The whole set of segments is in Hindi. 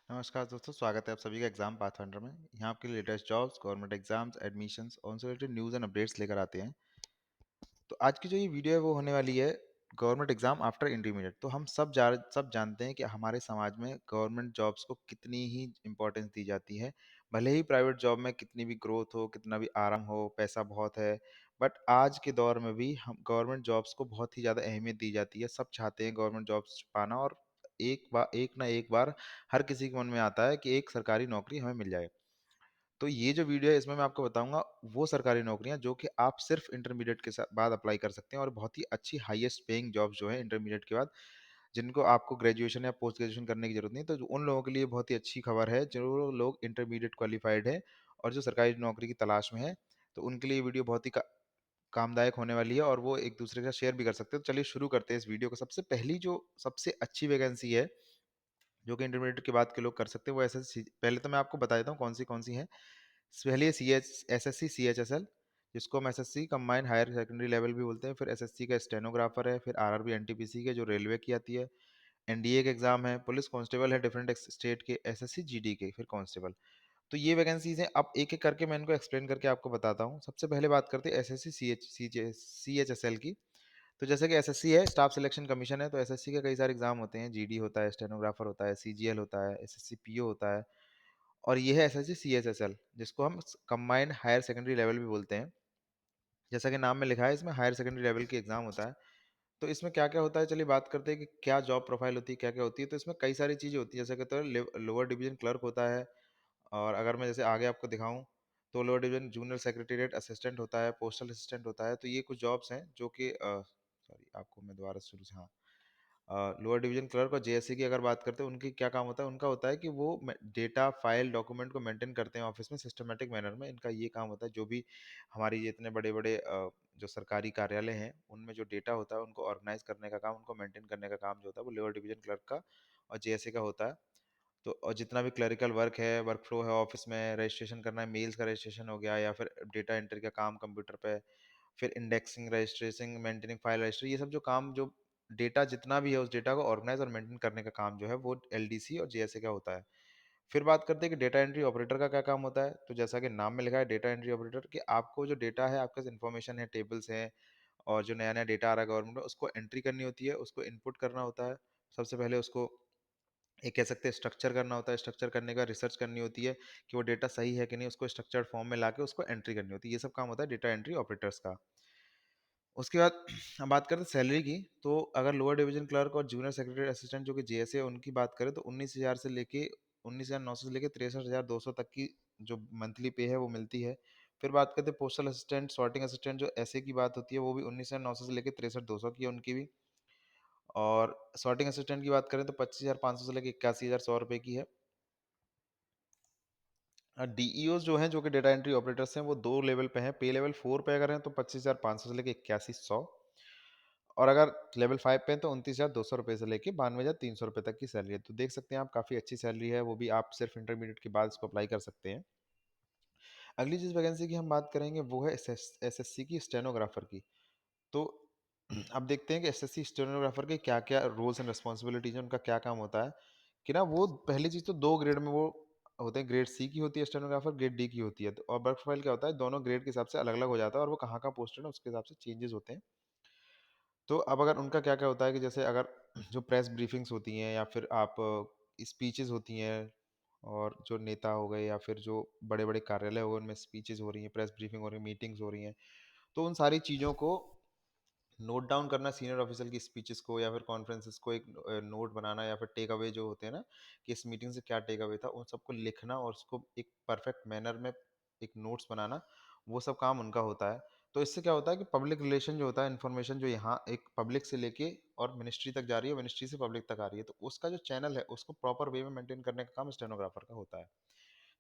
नमस्कार दोस्तों, स्वागत है आप सभी का एग्जाम पाथफाइंडर में। यहाँ आपके लिए latest jobs, government exams, admissions और उनसे रिलेटेड न्यूज़ एंड अपडेट्स लेकर आते हैं। तो आज की जो ये वीडियो है वो होने वाली है गवर्नमेंट एग्जाम आफ्टर इंटरमीडिएट। तो हम सब जानते हैं कि हमारे समाज में गवर्नमेंट जॉब्स को कितनी ही इंपॉर्टेंस दी जाती है। भले ही प्राइवेट जॉब में कितनी भी ग्रोथ हो, कितना भी आराम हो, पैसा बहुत है, बट आज के दौर में भी हम गवर्नमेंट जॉब्स को बहुत ही ज़्यादा अहमियत दी जाती है। सब चाहते हैं गवर्नमेंट जॉब्स पाना, और एक ना एक बार हर किसी के मन में आता है कि एक सरकारी नौकरी हमें मिल जाए। तो ये जो वीडियो है इसमें मैं आपको बताऊंगा वो सरकारी नौकरियां जो कि आप सिर्फ इंटरमीडिएट के साथ बाद अप्लाई कर सकते हैं, और बहुत ही अच्छी हाईएस्ट पेइंग जॉब जो है इंटरमीडिएट के बाद, जिनको आपको ग्रेजुएशन या पोस्ट ग्रेजुएशन करने की जरूरत नहीं। तो उन लोगों के लिए बहुत ही अच्छी खबर है जो लोग इंटरमीडिएट क्वालिफाइड है और जो सरकारी नौकरी की तलाश में है। तो उनके लिए ये वीडियो बहुत ही कामदायक होने वाली है, और वो एक दूसरे के साथ शेयर भी कर सकते हैं। तो चलिए शुरू करते हैं इस वीडियो को। सबसे पहली जो सबसे अच्छी वैकेंसी है जो कि इंटरमीडिएट के बाद के लोग कर सकते हैं वो एसएससी। पहले तो मैं आपको बता देता हूँ कौन सी हैं। पहले सी एच एसएससी CHSL, जिसको हम SSC combined higher secondary level भी बोलते हैं। फिर एसएससी का स्टेनोग्राफर है। फिर आरआरबी एनटीपीसी के जो रेलवे की आती है। एनडीए के एग्जाम है। पुलिस कांस्टेबल है डिफरेंट स्टेट के। एसएससी जीडी के फिर कांस्टेबल। तो ये वैकेंसीज हैं। अब एक एक करके मैं इनको एक्सप्लेन करके आपको बताता हूँ। सबसे पहले बात करते हैं एसएससी CHSL की। तो जैसे कि एसएससी है, स्टाफ सिलेक्शन कमीशन है, तो एसएससी के कई सारे एग्जाम होते हैं। जीडी होता है, स्टेनोग्राफर होता है, सीजीएल होता है, एसएससी पीओ होता है, और ये है एसएससी सीएचएसएल, जिसको हम कंबाइंड हायर सेकेंडरी लेवल भी बोलते हैं। जैसा कि नाम में लिखा है, इसमें हायर सेकेंडरी लेवल की एग्जाम होता है। तो इसमें क्या क्या होता है, चलिए बात करते हैं कि क्या जॉब प्रोफाइल होती है, क्या क्या होती है। तो इसमें कई सारी चीज़ें होती है। जैसे कहते हैं लोअर डिवीजन क्लर्क होता है, और अगर मैं जैसे आगे आपको दिखाऊं तो lower division junior secretariat assistant होता है, पोस्टल असिस्टेंट होता है। तो ये कुछ जॉब्स हैं जो कि सॉरी, आपको मैं दोबारा शुरू से, हाँ, लोअर डिवीजन क्लर्क और जेएससी की अगर बात करते हैं, उनकी क्या काम होता है। उनका होता है कि वो डेटा फाइल डॉक्यूमेंट को मेंटेन करते हैं ऑफिस में सिस्टमेटिक मैनर में। इनका ये काम होता है, जो भी हमारी ये इतने बड़े बड़े जो सरकारी कार्यालय हैं उनमें जो डेटा होता है उनको ऑर्गेनाइज करने का काम, उनको मेंटेन करने का काम जो होता है वो लोअर डिवीजन क्लर्क का और जेएससी का होता है। तो और जितना भी क्लरिकल वर्क है, वर्क फ्लो है ऑफिस में, रजिस्ट्रेशन करना है, मेल्स का रजिस्ट्रेशन हो गया, या फिर डेटा एंट्री का काम कंप्यूटर पे, फिर indexing, registration, maintaining file registry, ये सब जो काम, जो डेटा जितना भी है उस डेटा को ऑर्गेनाइज और मेंटेन करने का काम जो है वो एलडीसी और जेएसए का होता है। फिर बात करते हैं कि डेटा एंट्री ऑपरेटर का क्या काम होता है। तो जैसा कि नाम में लिखा है डेटा एंट्री ऑपरेटर, कि आपको जो डेटा है, आपके पास इन्फॉर्मेशन है, टेबल्स हैं, और जो नया नया डेटा आ रहा है गवर्नमेंट में, उसको एंट्री करनी होती है, उसको इनपुट करना होता है। सबसे पहले उसको एक कह सकते हैं स्ट्रक्चर करना होता है। स्ट्रक्चर करने का रिसर्च करनी होती है कि वो डेटा सही है कि नहीं, उसको स्ट्रक्चर्ड फॉर्म में लाके उसको एंट्री करनी होती है। ये सब काम होता है डेटा एंट्री ऑपरेटर्स का। उसके बाद हम बात करते हैं सैलरी की। तो अगर लोअर डिवीजन क्लर्क और जूनियर सेक्रेटरी असिस्टेंट जो कि जेएसए, उनकी बात करें तो 19,000 से लेके 19,900 से लेके 63,200 तक की जो मंथली पे है वो मिलती है। फिर बात करते हैं पोस्टल असिस्टेंट, सॉर्टिंग असिस्टेंट जो ऐसे की बात होती है, वो भी 19,900 से लेके 63,200 की है उनकी भी। और सॉर्टिंग असिस्टेंट की बात करें तो 25,500 से लेके 81,100 रुपये की है। डीईओ जो हैं, जो कि डेटा एंट्री ऑपरेटर्स हैं, वो दो लेवल पे हैं। पे लेवल 4 पे अगर हैं तो 25,500 से लेके 81,100, और अगर लेवल 5 पे हैं तो 29,200 रुपये से लेके 92,300 रुपये तक की सैलरी है। तो देख सकते हैं आप, काफ़ी अच्छी सैलरी है, वो भी आप सिर्फ इंटरमीडिएट के बाद इसको अप्लाई कर सकते हैं। अगली जिस वैकेंसी की हम बात करेंगे वो है एसएससी की स्टेनोग्राफर की। तो अब देखते हैं कि एसएससी स्टेनोग्राफर के क्या क्या रोल्स एंड रिस्पॉन्सिबिलिटीज हैं, उनका क्या काम होता है। कि ना, वो पहली चीज़ तो दो ग्रेड में वो होते हैं। ग्रेड सी की होती है स्टेनोग्राफर, ग्रेड डी की होती है। तो और वर्क प्रोफाइल क्या होता है, दोनों ग्रेड के हिसाब से अलग अलग हो जाता है, और वो कहाँ का पोस्टेड है उसके हिसाब से चेंजेस होते हैं। तो अब अगर उनका क्या क्या होता है कि जैसे अगर जो प्रेस ब्रीफिंग्स होती हैं, या फिर आप स्पीचेस होती हैं, और जो नेता हो गए या फिर जो बड़े बड़े कार्यालय हो गए उनमें स्पीचेस हो रही हैं, प्रेस ब्रीफिंग हो रही है, मीटिंग्स हो रही हैं, तो उन सारी चीज़ों को नोट डाउन करना, सीनियर ऑफिसर की स्पीचेस को या फिर कॉन्फ्रेंसेस को एक नोट बनाना, या फिर टेक अवे जो होते हैं ना, कि इस मीटिंग से क्या टेक अवे था, उन सबको लिखना और उसको एक परफेक्ट मैनर में एक नोट्स बनाना, वो सब काम उनका होता है। तो इससे क्या होता है कि पब्लिक रिलेशन जो होता है, इन्फॉर्मेशन जो यहाँ एक पब्लिक से लेके और मिनिस्ट्री तक जा रही है, मिनिस्ट्री से पब्लिक तक आ रही है, तो उसका जो चैनल है उसको प्रॉपर वे में मेंटेन करने का काम स्टेनोग्राफर का होता है।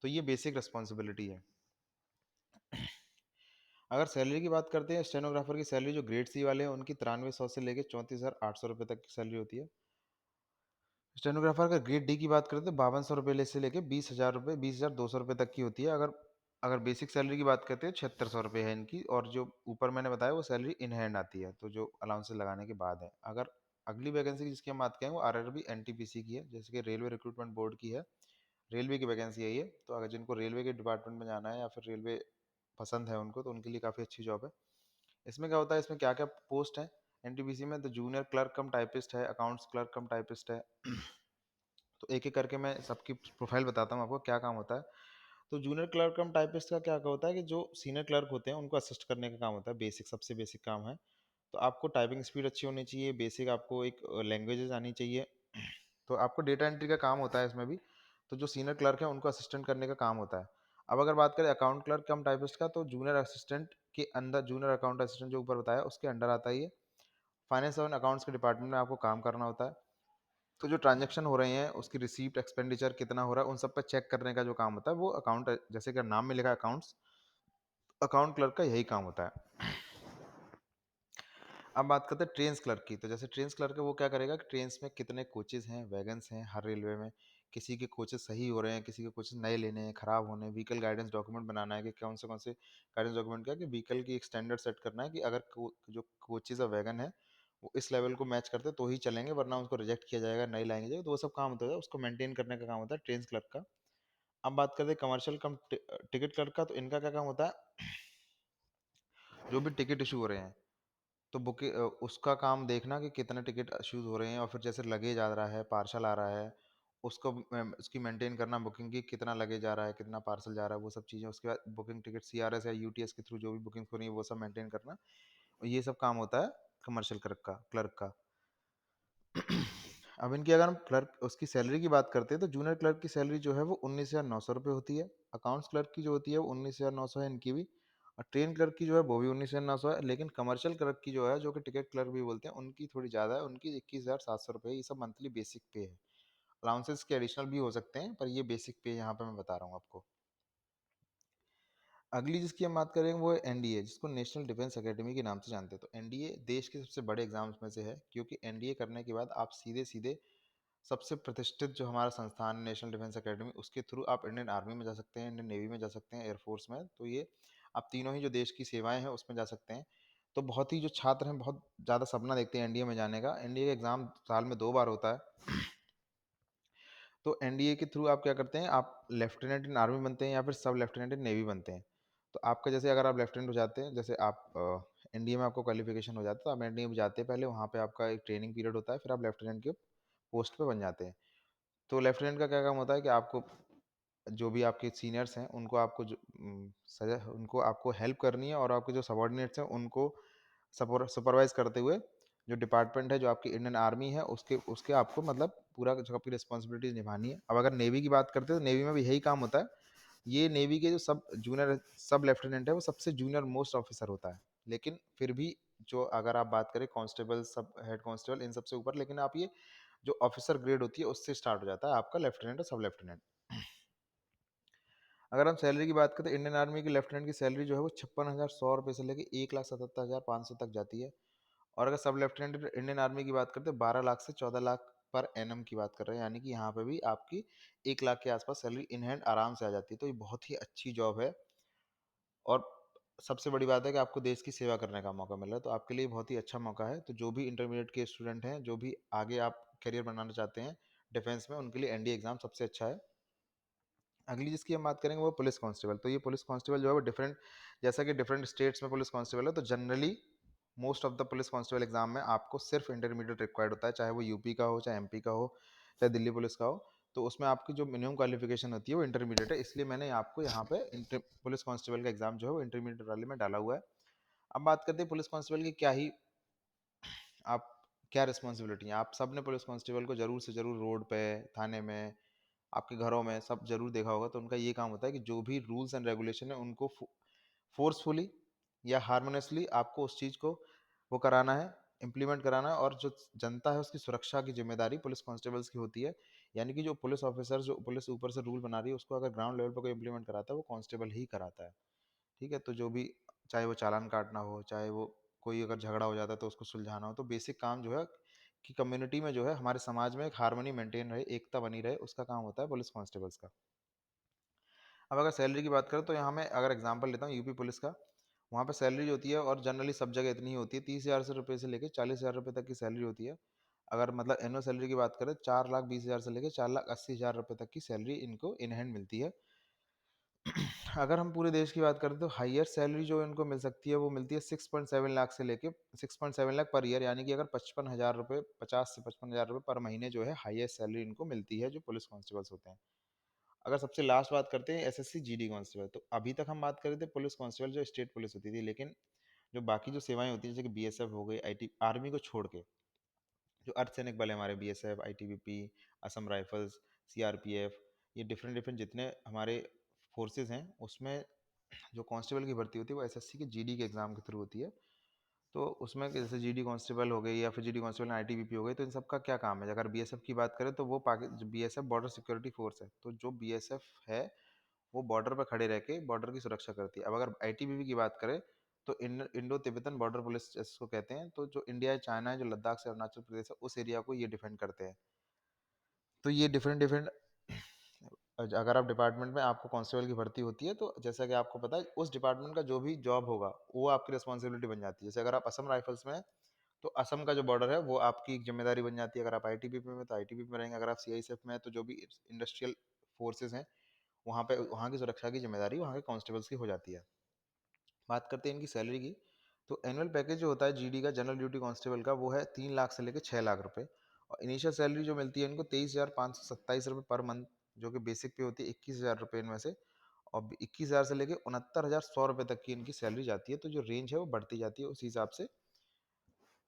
तो ये बेसिक रिस्पॉन्सिबिलिटी है। अगर सैलरी की बात करते हैं, स्टेनोग्राफर की सैलरी जो ग्रेड सी वाले हैं उनकी 9300 से लेके 34,800 रुपये तक की सैलरी होती है। स्टेनोग्राफर का ग्रेड डी की बात करते हैं 5200 रुपये से लेके 20,000 रुपये, 20,200 रुपये तक की होती है। अगर अगर बेसिक सैलरी की बात करते हैं 7600 रुपये है इनकी, और जो ऊपर मैंने बताया वो सैलरी इन हैंड आती है, तो जो अलाउंसेस लगाने के बाद है। अगर अगली वैकेंसी जिसकी हम बात करें वो आरआरबी एनटीपीसी की है, जैसे कि रेलवे रिक्रूटमेंट बोर्ड की है। रेलवे की वैकेंसी है ये। तो अगर जिनको रेलवे के डिपार्टमेंट में जाना है या फिर रेलवे पसंद है उनको, तो उनके लिए काफ़ी अच्छी जॉब है। इसमें क्या होता है, इसमें क्या क्या पोस्ट है एनटीपीसी में? तो जूनियर क्लर्क कम टाइपिस्ट है, अकाउंट्स क्लर्क कम टाइपिस्ट है। तो एक एक करके मैं सबकी प्रोफाइल बताता हूँ आपको क्या काम होता है। तो जूनियर क्लर्क कम टाइपिस्ट का क्या होता है कि जो सीनियर क्लर्क होते हैं उनको असिस्ट करने का काम होता है, बेसिक, सबसे बेसिक काम है। तो आपको टाइपिंग स्पीड अच्छी होनी चाहिए, बेसिक आपको एक लैंग्वेजेस आनी चाहिए। तो आपको डेटा एंट्री का काम होता है इसमें भी। तो जो सीनियर क्लर्क है उनको असिस्टेंट करने का काम होता है। अब अगर बात करें अकाउंट क्लर्क कम टाइपिस्ट का, तो जूनियर असिस्टेंट के अंदर, जूनियर अकाउंट असिस्टेंट जो ऊपर बताया उसके अंडर आता है ये। फाइनेंस और अकाउंट्स के डिपार्टमेंट में आपको काम करना होता है। तो जो ट्रांजैक्शन हो रहे हैं उसकी रिसीप्ट, एक्सपेंडिचर कितना हो रहा है, उन सब पर चेक करने का जो काम होता है वो अकाउंट, जैसे कि नाम में लिखा है अकाउंट्स, अकाउंट क्लर्क का यही काम होता है। अब बात करते हैं ट्रेन्स क्लर्क की। तो जैसे ट्रेन्स क्लर्क है वो क्या करेगा कि ट्रेन्स में कितने कोचेज़ हैं, वैगन्स हैं हर रेलवे में, किसी के कोचेज़ सही हो रहे हैं, किसी के कोचेज़ नए लेने हैं, ख़राब होने हैं, व्हीकल गाइडेंस डॉक्यूमेंट बनाना है कि कौन से गाइडेंस डॉक्यूमेंट क्या है कि व्हीकल की एक स्टैंडर्ड सेट करना है कि अगर जो कोचेज़ और वैगन है वो इस लेवल को मैच करते तो ही चलेंगे, वरना उसको रिजेक्ट किया जाएगा, नई लाएंगे जाएगा। तो वो सब काम होता है, उसको मेंटेन करने का काम होता है ट्रेन्स क्लर्क का। अब बात करते हैं कमर्शियल कम टिकट क्लर्क का। तो इनका क्या काम होता है, जो भी टिकट इशू हो रहे हैं तो उसका काम देखना कि कितने टिकट इश्यूज हो रहे हैं, और फिर जैसे लगेज आ रहा है, पार्सल आ रहा है, उसको उसकी मेंटेन करना, बुकिंग की कितना लगेज आ रहा है, कितना पार्सल जा रहा है, वो सब चीज़ें। उसके बाद बुकिंग टिकट सीआरएस या यूटीएस के थ्रू जो भी बुकिंग हो रही है वो सब मेंटेन करना, और ये सब काम होता है कमर्शियल क्लर्क का। अब इनकी अगर हम क्लर्क उसकी सैलरी की बात करते हैं, तो जूनियर क्लर्क की सैलरी जो है वो 19,900 रुपये होती है। अकाउंट्स क्लर्क की जो होती है वो 19,900 है इनकी भी। और ट्रेन क्लर्क की जो है वो भी 19,900 है। लेकिन कमर्शियल क्लर्क की जो है, जो कि टिकट क्लर्क भी बोलते हैं, उनकी थोड़ी ज़्यादा है, उनकी 21,700 रुपये। ये सब मंथली बेसिक पे है, अलाउंसेस के एडिशनल भी हो सकते हैं, पर ये बेसिक पे यहाँ पे मैं बता रहा हूँ आपको। अगली जिसकी हम बात करेंगे वो है एनडीए, जिसको नेशनल डिफेंस एकेडमी के नाम से जानते हैं। तो एनडीए देश के सबसे बड़े एग्जाम्स में से है, क्योंकि एनडीए करने के बाद आप सीधे सीधे सबसे प्रतिष्ठित जो हमारा संस्थान है नेशनल डिफेंस एकेडमी, उसके थ्रू आप इंडियन आर्मी में जा सकते हैं, इंडियन नेवी में जा सकते हैं, एयरफोर्स में। तो ये आप तीनों ही जो देश की सेवाएं हैं उसमें जा सकते हैं। तो बहुत ही जो छात्र हैं बहुत ज़्यादा सपना देखते हैं एनडीए में जाने का। एनडीए का एग्ज़ाम साल में 2 बार होता है। तो एनडीए के थ्रू आप क्या करते हैं, आप लेफ्टिनेंट इन आर्मी बनते हैं या फिर सब लेफ्टिनेंट इन नेवी बनते हैं। तो आपका जैसे अगर आप लेफ्टिनेंट हो जाते हैं, जैसे आप एनडीए में आपको क्वालिफिकेशन हो जाता है, तो आप एनडीए में जाते हैं पहले, वहाँ पे आपका एक ट्रेनिंग पीरियड होता है, फिर आप लेफ्टिनेंट के पोस्ट पे बन जाते हैं। तो लेफ्टिनेंट का क्या काम होता है कि आपको जो भी आपके सीनियर्स हैं उनको आपको सजा उनको आपको हेल्प करनी है, और आपके जो सबॉर्डिनेट्स हैं उनको सुपरवाइज करते हुए जो डिपार्टमेंट है, जो आपकी इंडियन आर्मी है, उसके उसके आपको मतलब पूरा जो आपकी रिस्पॉन्सिबिलिटीज निभानी है। अब अगर नेवी की बात करते हैं तो नेवी में भी यही काम होता है। ये नेवी के जो सब लेफ्टिनेंट है वो सबसे जूनियर मोस्ट ऑफिसर होता है। लेकिन फिर भी जो अगर आप बात करें कांस्टेबल, सब हेड कांस्टेबल, इन सबसे ऊपर, लेकिन आप ये जो ऑफिसर ग्रेड होती है उससे स्टार्ट हो जाता है आपका लेफ्टिनेंट और सब लेफ्टिनेंट। अगर हम सैलरी की बात करें तो इंडियन आर्मी की लेफ्टिनेंट की सैलरी जो है वो 56,100 रुपये से लेकर 1,77,500 तक जाती है। और अगर सब लेफ्टिनेंट इंडियन आर्मी की बात करते हैं 12 लाख से 14 लाख पर एनम की बात कर रहे हैं, यानी कि यहाँ पे भी आपकी 1 लाख के आसपास सैलरी इन हैंड आराम से आ जाती है। तो ये बहुत ही अच्छी जॉब है, और सबसे बड़ी बात है कि आपको देश की सेवा करने का मौका मिल रहा है, तो आपके लिए बहुत ही अच्छा मौका है। तो जो भी इंटरमीडिएट के स्टूडेंट हैं, जो भी आगे आप करियर बनाना चाहते हैं डिफेंस में, उनके लिए एनडीए एग्जाम सबसे अच्छा है। अगली जिसकी हम बात करेंगे वो पुलिस कांस्टेबल। तो ये पुलिस कांस्टेबल जो है वो डिफरेंट, जैसा कि डिफरेंट स्टेट्स में पुलिस कांस्टेबल है, तो generally most of the police constable exam में आपको सिर्फ इंटरमीडिएट रिक्वायर्ड होता है, चाहे वो यूपी का हो, चाहे एमपी का हो, चाहे दिल्ली पुलिस का हो। तो उसमें आपकी जो मिनिमम क्वालिफिकेशन होती है वो इंटरमीडिएट है, इसलिए मैंने आपको यहाँ पे पुलिस कांस्टेबल का एग्जाम जो है वो इंटरमीडिएट वाले में डाला हुआ है। अब बात करते हैं पुलिस कांस्टेबल की आप क्या रिस्पॉन्सिबिलिटी है। आप सब ने पुलिस कांस्टेबल को जरूर से जरूर रोड पे, थाने में, आपके घरों में सब जरूर देखा होगा। तो उनका ये काम होता है कि जो भी रूल्स एंड रेगुलेशन है उनको फोर्सफुली या हारमोनियसली आपको उस चीज़ को वो कराना है, इम्प्लीमेंट कराना है। और जो जनता है उसकी सुरक्षा की जिम्मेदारी पुलिस कांस्टेबल्स की होती है। यानी कि जो पुलिस ऑफिसर, जो पुलिस ऊपर से रूल बना रही है, उसको अगर ग्राउंड लेवल पर कोई इम्प्लीमेंट कराता है वो कांस्टेबल ही कराता है। ठीक है, तो जो भी, चाहे वो चालान काटना हो, चाहे वो कोई अगर झगड़ा हो जाता है तो उसको सुलझाना हो, तो बेसिक काम जो है कि कम्युनिटी में जो है, हमारे समाज में एक हार्मनी मेंटेन रहे, एकता बनी रहे, उसका काम होता है पुलिस कांस्टेबल्स का। अब अगर सैलरी की बात करें तो यहाँ मैं अगर एग्जांपल लेता हूँ यूपी पुलिस का, वहाँ पे सैलरी जो होती है, और जनरली सब जगह इतनी ही होती है, 30,000 रुपये से लेकर 40,000 रुपये तक की सैलरी होती है। अगर मतलब एनुअल सैलरी की बात करें 4,20,000 से लेकर 4,80,000 रुपये तक की सैलरी इनको इन हैंड मिलती है। अगर हम पूरे देश की बात करें तो हाईएस्ट सैलरी जो इनको मिल सकती है वो मिलती है 6.7 लाख से लेके 6.7 लाख पर ईयर, यानी कि अगर 55,000 रुपये 50 से 55,000 रुपये पर महीने जो है हाईएस्ट सैलरी इनको मिलती है जो पुलिस कांस्टेबल्स होते हैं। अगर सबसे लास्ट बात करते हैं एसएससी जीडी कांस्टेबल, तो अभी तक हम बात कर रहे थे पुलिस कांस्टेबल जो स्टेट पुलिस होती थी, लेकिन जो बाकी जो सेवाएं होती हैं जैसे कि बीएसएफ हो गई, आईटी आर्मी को छोड़ के जो अर्धसैनिक बल है हमारे, BSF, ITBP, Assam rifles, CRPF, ये डिफरेंट डिफरेंट जितने हमारे फोर्सेज हैं उसमें जो कांस्टेबल की भर्ती होती है वो एसएससी के जीडी के एग्जाम के थ्रू होती है। तो उसमें जैसे जीडी कांस्टेबल हो गई या फिर जीडी कांस्टेबल आईटीबीपी हो गई, तो इन सब का क्या काम है? अगर बीएसएफ की बात करें तो वो बीएसएफ बॉर्डर सिक्योरिटी फोर्स है, तो जो बीएसएफ है वो बॉर्डर पर खड़े रह के बॉर्डर की सुरक्षा करती है। अब अगर आईटीबीपी की बात करें तो इंडो तिब्बतन बॉर्डर पुलिस जिसको कहते हैं, तो जो इंडिया चाइना है, जो लद्दाख से अरुणाचल प्रदेश है, उस एरिया को ये डिफेंड करते हैं। तो ये डिफरेंट डिफरेंट अगर आप डिपार्टमेंट में आपको कांस्टेबल की भर्ती होती है, तो जैसा कि आपको पता है उस डिपार्टमेंट का जो भी जॉब होगा वो आपकी रिस्पॉन्सिबिलिटी बन जाती है। जैसे अगर आप असम राइफल्स में हैं तो असम का जो बॉर्डर है वो आपकी एक जिम्मेदारी बन जाती है। अगर आप आईटीबीपी में तो आईटीबीपी में रहेंगे, अगर आप सीआईएसएफ में है तो जो भी इंडस्ट्रियल फोर्सेज हैं वहाँ पे वहाँ की सुरक्षा की जिम्मेदारी वहाँ के कांस्टेबल्स की हो जाती है। बात करते हैं इनकी सैलरी की, तो एनुअल पैकेज जो होता है जीडी का जनरल ड्यूटी कांस्टेबल का वो है 3 लाख से लेकर 6 लाख रुपए, और इनिशियल सैलरी जो मिलती है इनको 23,527 रुपये पर मंथ, जो कि बेसिक पे होती है 21,000 रुपये इनमें से, और 21,000 से लेकर 69,100 रुपये तक की इनकी सैलरी जाती है। तो जो रेंज है वो बढ़ती जाती है उस हिसाब से।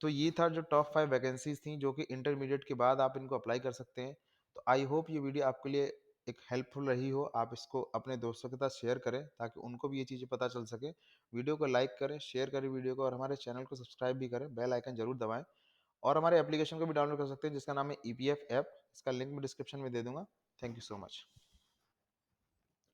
तो ये था जो टॉप 5 वैकेंसीज थी जो कि इंटरमीडिएट के बाद आप इनको अप्लाई कर सकते हैं। तो आई होप ये वीडियो आपके लिए एक हेल्पफुल रही हो। आप इसको अपने दोस्तों के साथ शेयर करें ताकि उनको भी ये चीज़ें पता चल सके। वीडियो को लाइक करें, शेयर करें वीडियो को, और हमारे चैनल को सब्सक्राइब भी करें, बेल आइकन जरूर दबाएं। और हमारे एप्लीकेशन को भी डाउनलोड कर सकते हैं जिसका नाम है ईपीएफ ऐप। इसका लिंक मैं डिस्क्रिप्शन में दे दूंगा। Thank you so much.